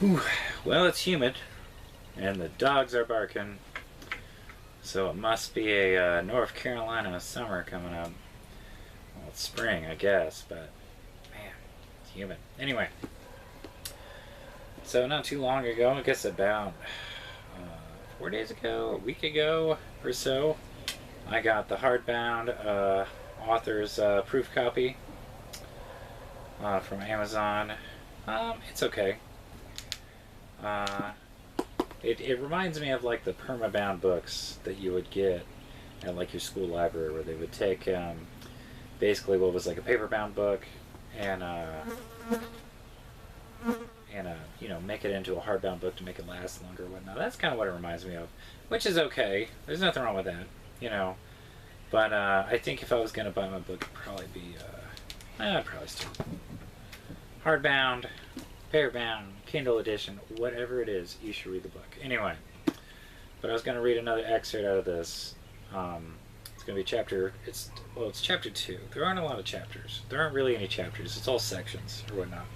Whew. Well, it's humid, and the dogs are barking, so it must be a North Carolina summer coming up. Well, it's spring, I guess, but man, it's humid. Anyway, so not too long ago, I guess about 4 days ago, a week ago or so, I got the hardbound author's proof copy from Amazon. It's okay. Uh, it reminds me of like the permabound books that you would get at like your school library, where they would take basically what was like a paperbound book and make it into a hardbound book to make it last longer or whatnot. That's kind of what it reminds me of, which is okay. There's nothing wrong with that, you know. But I think if I was gonna buy my book, it'd probably be I'd probably still hardbound, paperbound, Kindle edition, whatever it is. You should read the book anyway. But I was gonna read another excerpt out of this. It's gonna be It's chapter 2. There aren't a lot of chapters. There aren't really any chapters. It's all sections or whatnot.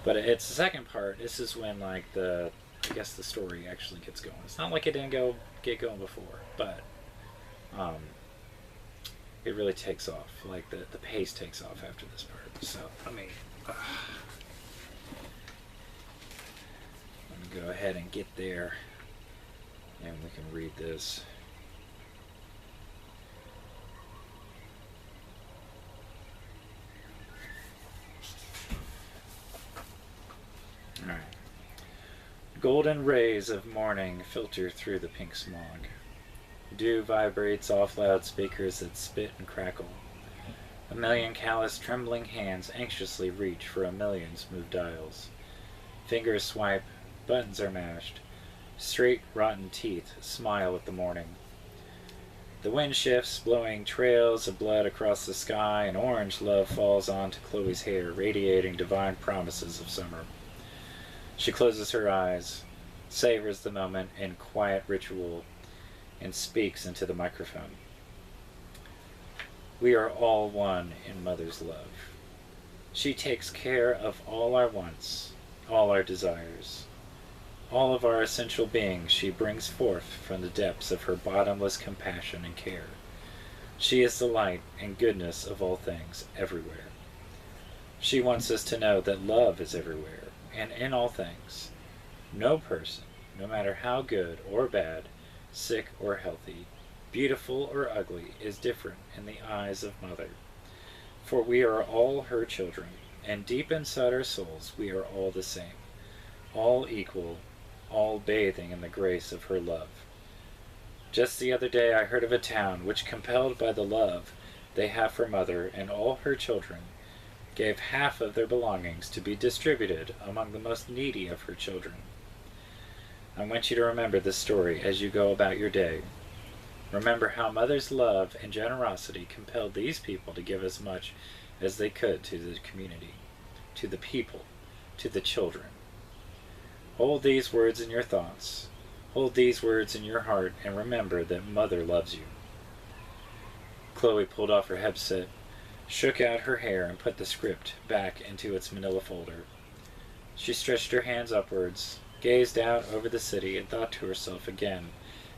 But it's the second part. This is when like I guess the story actually gets going. It's not like it didn't get going before, but it really takes off. Like the pace takes off after this part. So let me go ahead and get there, and we can read this. All right. Golden rays of morning filter through the pink smog. Dew vibrates off loudspeakers that spit and crackle. A million callous, trembling hands anxiously reach for a million smooth dials. Fingers swipe, buttons are mashed. Straight, rotten teeth smile at the morning. The wind shifts, blowing trails of blood across the sky, and orange love falls onto Chloe's hair, radiating divine promises of summer. She closes her eyes, savors the moment in quiet ritual, and speaks into the microphone. We are all one in Mother's love. She takes care of all our wants, all our desires. All of our essential beings she brings forth from the depths of her bottomless compassion and care. She is the light and goodness of all things, everywhere. She wants us to know that love is everywhere and in all things. No person, no matter how good or bad, sick or healthy, beautiful or ugly, is different in the eyes of Mother. For we are all her children, and deep inside our souls we are all the same, all equal, all bathing in the grace of her love. Just the other day I heard of a town which, compelled by the love they have for Mother and all her children, gave half of their belongings to be distributed among the most needy of her children. I want you to remember this story as you go about your day. Remember how Mother's love and generosity compelled these people to give as much as they could to the community, to the people, to the children. Hold these words in your thoughts. Hold these words in your heart, and remember that Mother loves you. Chloe pulled off her headset, shook out her hair, and put the script back into its manila folder. She stretched her hands upwards, gazed out over the city, and thought to herself again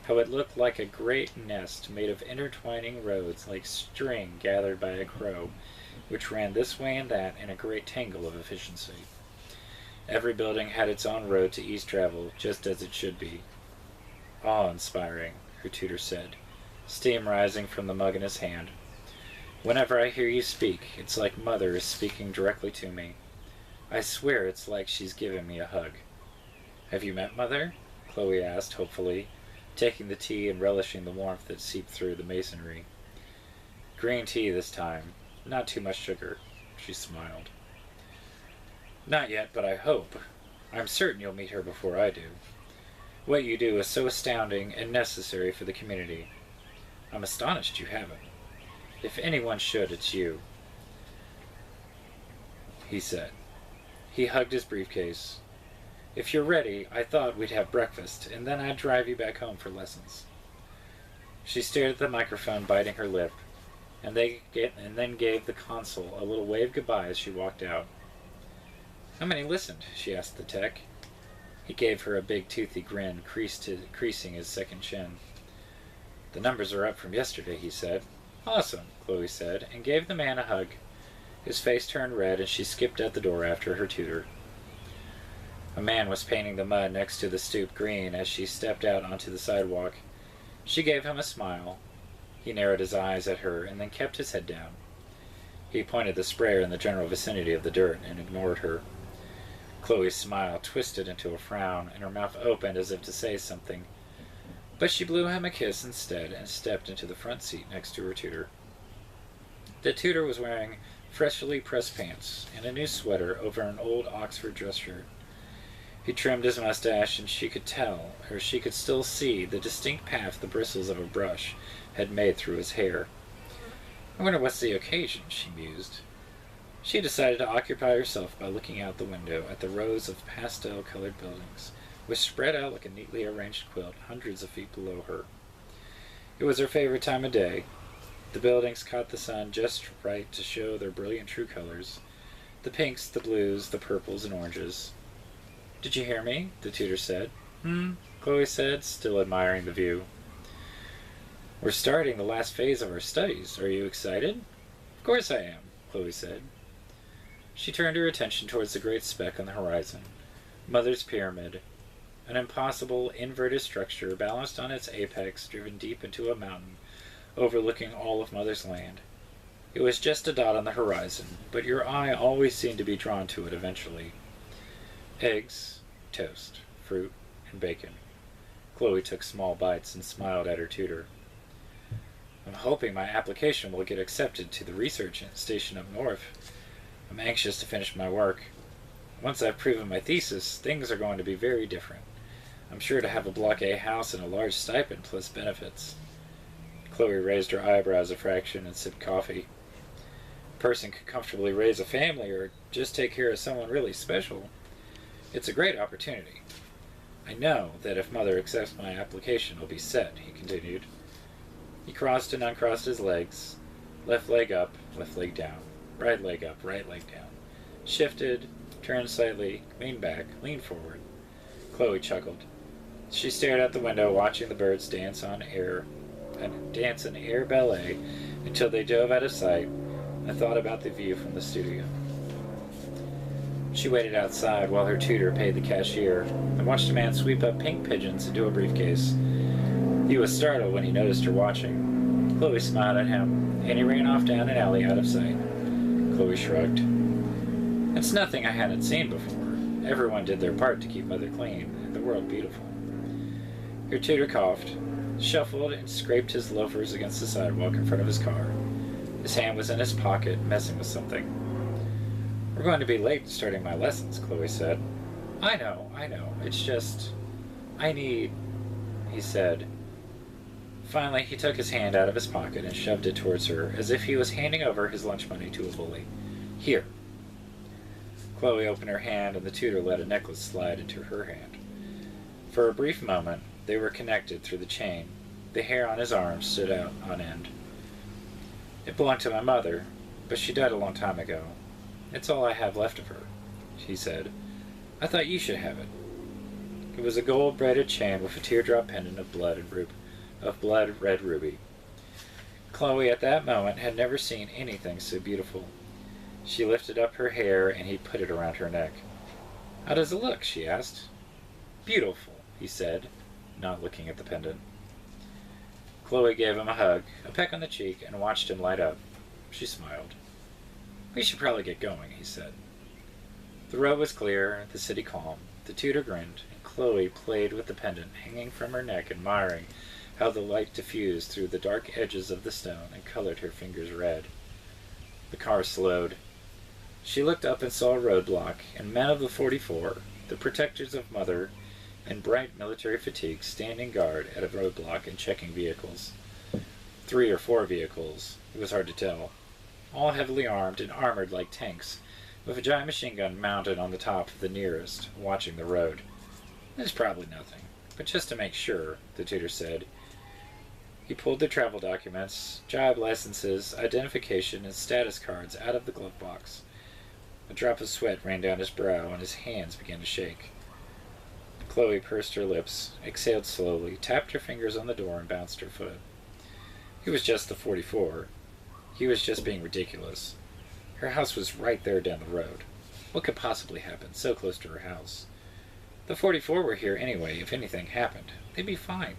how it looked like a great nest made of intertwining roads, like string gathered by a crow, which ran this way and that in a great tangle of efficiency. Every building had its own road to ease travel, just as it should be. Awe-inspiring, her tutor said, steam rising from the mug in his hand. Whenever I hear you speak, it's like Mother is speaking directly to me. I swear it's like she's giving me a hug. Have you met Mother? Chloe asked, hopefully, taking the tea and relishing the warmth that seeped through the masonry. Green tea this time, not too much sugar, she smiled. Not yet, but I hope. I'm certain you'll meet her before I do. What you do is so astounding and necessary for the community. I'm astonished you haven't. If anyone should, it's you, he said. He hugged his briefcase. If you're ready, I thought we'd have breakfast, and then I'd drive you back home for lessons. She stared at the microphone, biting her lip, and then gave the consul a little wave goodbye as she walked out. How many listened? She asked the tech. He gave her a big toothy grin, creasing his second chin. The numbers are up from yesterday, he said. Awesome, Chloe said, and gave the man a hug. His face turned red, and she skipped out the door after her tutor. A man was painting the mud next to the stoop green as she stepped out onto the sidewalk. She gave him a smile. He narrowed his eyes at her and then kept his head down. He pointed the sprayer in the general vicinity of the dirt and ignored her. Chloe's smile twisted into a frown, and her mouth opened as if to say something. But she blew him a kiss instead and stepped into the front seat next to her tutor. The tutor was wearing freshly pressed pants and a new sweater over an old Oxford dress shirt. He trimmed his mustache, and she could still see the distinct path the bristles of a brush had made through his hair. I wonder what's the occasion, she mused. She decided to occupy herself by looking out the window at the rows of pastel-colored buildings, which spread out like a neatly arranged quilt hundreds of feet below her. It was her favorite time of day. The buildings caught the sun just right to show their brilliant true colors, the pinks, the blues, the purples, and oranges. Did you hear me? The tutor said. Chloe said, still admiring the view. We're starting the last phase of our studies. Are you excited? Of course I am, Chloe said. She turned her attention towards the great speck on the horizon, Mother's Pyramid, an impossible inverted structure balanced on its apex, driven deep into a mountain, overlooking all of Mother's land. It was just a dot on the horizon, but your eye always seemed to be drawn to it eventually. Eggs, toast, fruit, and bacon. Chloe took small bites and smiled at her tutor. I'm hoping my application will get accepted to the research station up north. I'm anxious to finish my work. Once I've proven my thesis, things are going to be very different. I'm sure to have a Block A house and a large stipend plus benefits. Chloe raised her eyebrows a fraction and sipped coffee. A person could comfortably raise a family or just take care of someone really special. It's a great opportunity. I know that if Mother accepts my application, it'll be set, he continued. He crossed and uncrossed his legs, left leg up, left leg down, right leg up, right leg down, shifted, turned slightly, leaned back, leaned forward. Chloe chuckled. She stared out the window, watching the birds dance an air ballet until they dove out of sight, and thought about the view from the studio. She waited outside while her tutor paid the cashier and watched a man sweep up pink pigeons into a briefcase. He was startled when he noticed her watching. Chloe smiled at him, and he ran off down an alley out of sight. Chloe shrugged. It's nothing I hadn't seen before. Everyone did their part to keep Mother clean and the world beautiful. Her tutor coughed, shuffled, and scraped his loafers against the sidewalk in front of his car. His hand was in his pocket, messing with something. We're going to be late starting my lessons, Chloe said. I know. It's just... I need... he said. Finally, he took his hand out of his pocket and shoved it towards her, as if he was handing over his lunch money to a bully. Here. Chloe opened her hand, and the tutor let a necklace slide into her hand. For a brief moment, they were connected through the chain. The hair on his arm stood out on end. It belonged to my mother, but she died a long time ago. It's all I have left of her, she said. I thought you should have it. It was a gold-braided chain with a teardrop pendant of blood red ruby. Chloe at that moment had never seen anything so beautiful. She lifted up her hair and he put it around her neck. How does it look? She asked. Beautiful, he said, not looking at the pendant. Chloe gave him a hug, a peck on the cheek, and watched him light up. She smiled. We should probably get going, he said. The road was clear, the city calm. The tutor grinned, and Chloe played with the pendant hanging from her neck, admiring how the light diffused through the dark edges of the stone and colored her fingers red. The car slowed. She looked up and saw a roadblock, and men of the 44, the protectors of Mother, in bright military fatigues, standing guard at a roadblock and checking vehicles. 3 or 4 vehicles, it was hard to tell, all heavily armed and armored like tanks, with a giant machine gun mounted on the top of the nearest, watching the road. There's probably nothing, but just to make sure, the tutor said. He pulled the travel documents, job licenses, identification, and status cards out of the glove box. A drop of sweat ran down his brow, and his hands began to shake. Chloe pursed her lips, exhaled slowly, tapped her fingers on the door, and bounced her foot. He was just the 44. He was just being ridiculous. Her house was right there down the road. What could possibly happen so close to her house? The 44 were here anyway. If anything happened, they'd be fine.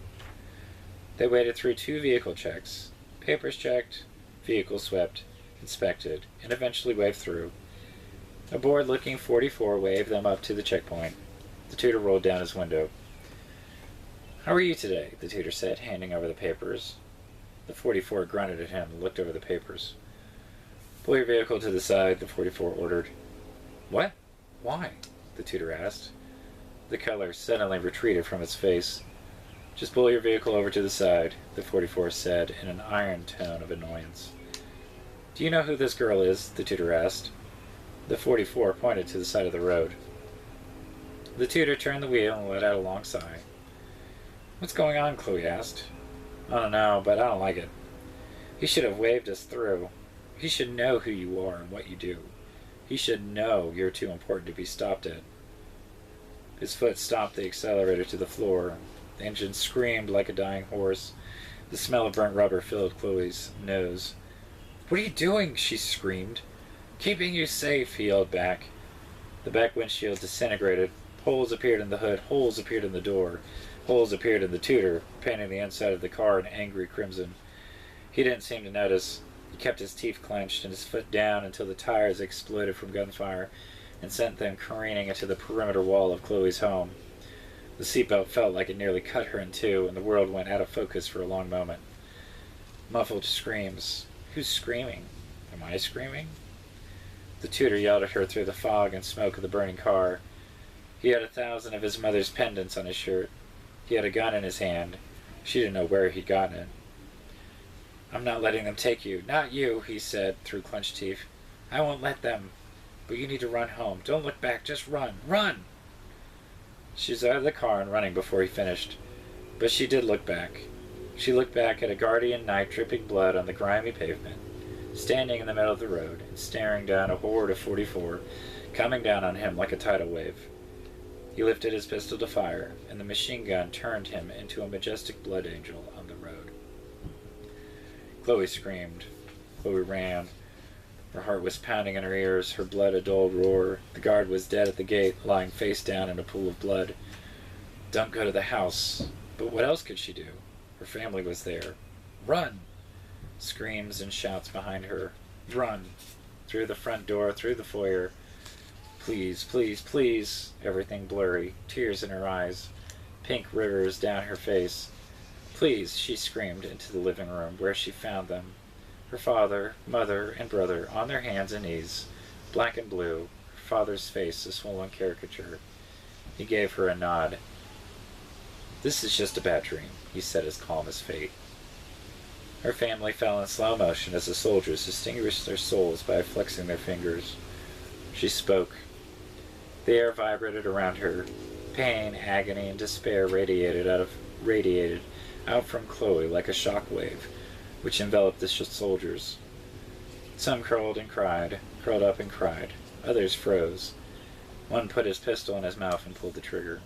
They waited through 2 vehicle checks. Papers checked, vehicle swept, inspected, and eventually waved through. A bored-looking 44 waved them up to the checkpoint. The tutor rolled down his window. "How are you today?" the tutor said, handing over the papers. The 44 grunted at him and looked over the papers. "Pull your vehicle to the side," the 44 ordered. "What? Why?" the tutor asked. The color suddenly retreated from its face. "Just pull your vehicle over to the side," the 44 said in an iron tone of annoyance. "Do you know who this girl is?" the tutor asked. The 44 pointed to the side of the road. The tutor turned the wheel and let out a long sigh. "What's going on?" Chloe asked. "I don't know, but I don't like it. He should have waved us through. He should know who you are and what you do. He should know you're too important to be stopped at." His foot stopped the accelerator to the floor. The engine screamed like a dying horse. The smell of burnt rubber filled Chloe's nose. "What are you doing?" she screamed. "Keeping you safe," he yelled back. The back windshield disintegrated. Holes appeared in the hood. Holes appeared in the door. Holes appeared in the tutor, painting the inside of the car an angry crimson. He didn't seem to notice. He kept his teeth clenched and his foot down until the tires exploded from gunfire and sent them careening into the perimeter wall of Chloe's home. The seatbelt felt like it nearly cut her in two, and the world went out of focus for a long moment. Muffled screams. Who's screaming? Am I screaming? The tutor yelled at her through the fog and smoke of the burning car. He had 1,000 of his mother's pendants on his shirt. He had a gun in his hand. She didn't know where he'd gotten it. "I'm not letting them take you. Not you," he said through clenched teeth. "I won't let them. But you need to run home. Don't look back. Just run. Run!" She was out of the car and running before he finished. But she did look back. She looked back at a guardian knight dripping blood on the grimy pavement, standing in the middle of the road and staring down a horde of 44, coming down on him like a tidal wave. He lifted his pistol to fire, and the machine gun turned him into a majestic blood angel on the road. Chloe screamed. Chloe ran. Her heart was pounding in her ears, her blood a dull roar. The guard was dead at the gate, lying face down in a pool of blood. Don't go to the house. But what else could she do? Her family was there. Run! Screams and shouts behind her. Run! Through the front door, through the foyer. Please, please, please. Everything blurry. Tears in her eyes. Pink rivers down her face. Please, she screamed into the living room, where she found them. Her father, mother, and brother on their hands and knees, black and blue, her father's face a swollen caricature. He gave her a nod. "This is just a bad dream," he said as calm as fate. Her family fell in slow motion as the soldiers distinguished their souls by flexing their fingers. She spoke. The air vibrated around her. Pain, agony, and despair radiated out from Chloe like a shock wave, which enveloped the soldiers. Some curled up and cried. Others froze. One put his pistol in his mouth and pulled the trigger.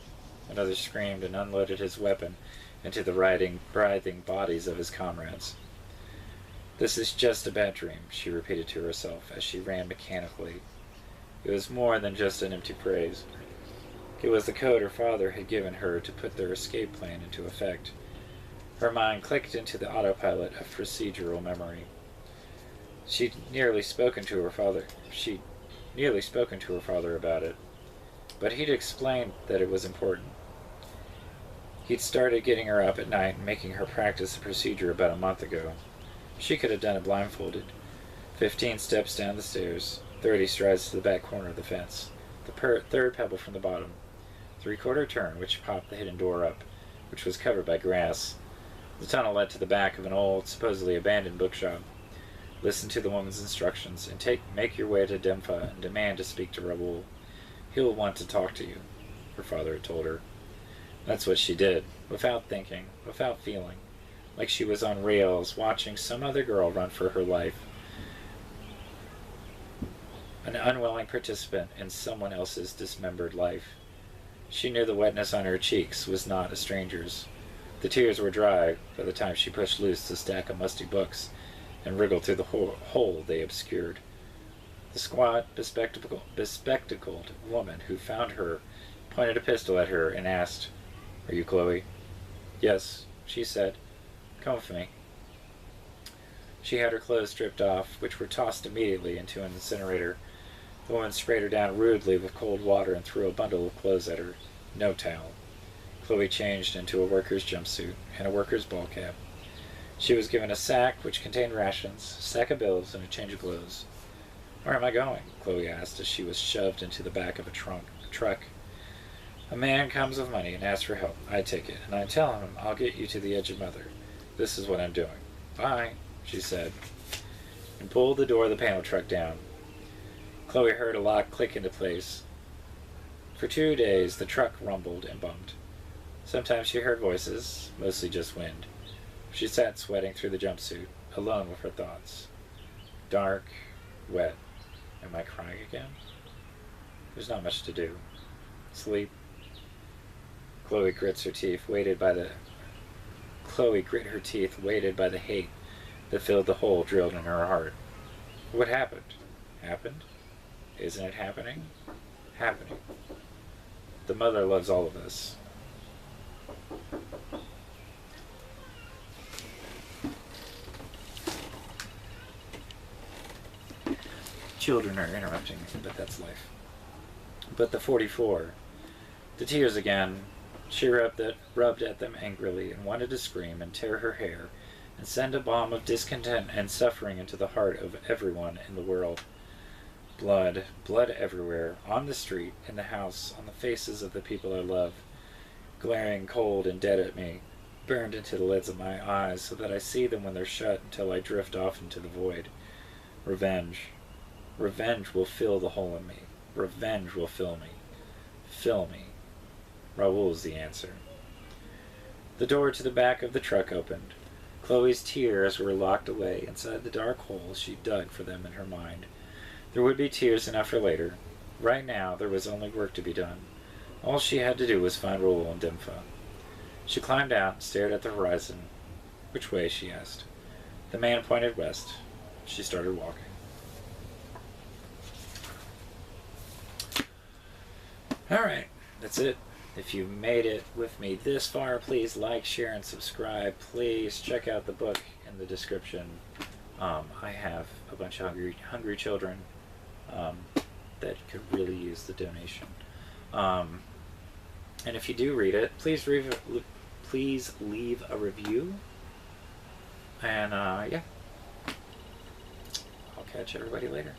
Another screamed and unloaded his weapon into the writhing bodies of his comrades. "This is just a bad dream," she repeated to herself as she ran mechanically. It was more than just an empty phrase. It was the code her father had given her to put their escape plan into effect. Her mind clicked into the autopilot of procedural memory. She'd nearly spoken to her father about it, but he'd explained that it was important. He'd started getting her up at night and making her practice the procedure about a month ago. She could have done it blindfolded. 15 steps down the stairs, 30 strides to the back corner of the fence, the third pebble from the bottom, 3/4 turn which popped the hidden door up, which was covered by grass. The tunnel led to the back of an old, supposedly abandoned bookshop. Listen to the woman's instructions, and make your way to Dempha and demand to speak to Raoul. He'll want to talk to you, her father had told her. That's what she did, without thinking, without feeling, like she was on rails, watching some other girl run for her life. an unwilling participant in someone else's dismembered life. She knew the wetness on her cheeks was not a stranger's. The tears were dry by the time she pushed loose the stack of musty books and wriggled through the hole they obscured. The squat, bespectacled woman who found her pointed a pistol at her and asked, "Are you Chloe?" "Yes," she said. "Come with me." She had her clothes stripped off, which were tossed immediately into an incinerator. The woman sprayed her down rudely with cold water and threw a bundle of clothes at her. No towel. Chloe changed into a worker's jumpsuit and a worker's ball cap. She was given a sack which contained rations, a sack of bills, and a change of clothes. "Where am I going?" Chloe asked as she was shoved into the back of a truck. "A man comes with money and asks for help. I take it, and I tell him I'll get you to the edge of Mother. This is what I'm doing." "Bye," she said, and pulled the door of the panel truck down. Chloe heard a lock click into place. For 2 days the truck rumbled and bumped. Sometimes she heard voices, mostly just wind. She sat sweating through the jumpsuit, alone with her thoughts. Dark, wet. Am I crying again? There's not much to do. Sleep. Chloe grit her teeth, weighted by the hate that filled the hole drilled in her heart. What happened? Happened? Isn't it happening? Happening. The mother loves all of us. Children are interrupting me, but that's life. But the 44. The tears again. She rubbed at them angrily and wanted to scream and tear her hair and send a bomb of discontent and suffering into the heart of everyone in the world. Blood, blood everywhere, on the street, in the house, on the faces of the people I love, glaring cold and dead at me, burned into the lids of my eyes so that I see them when they're shut until I drift off into the void. Revenge. Revenge will fill the hole in me. Revenge will fill me. Fill me. Raoul's the answer. The door to the back of the truck opened. Chloe's tears were locked away inside the dark hole she dug for them in her mind. There would be tears enough for later. Right now, there was only work to be done. All she had to do was find Raoul and Dimfa. She climbed out and stared at the horizon. "Which way?" she asked. The man pointed west. She started walking. Alright, that's it. If you made it with me this far, please like, share, and subscribe. Please check out the book in the description. I have a bunch of hungry children that could really use the donation. And if you do read it, please leave a review. And yeah, I'll catch everybody later.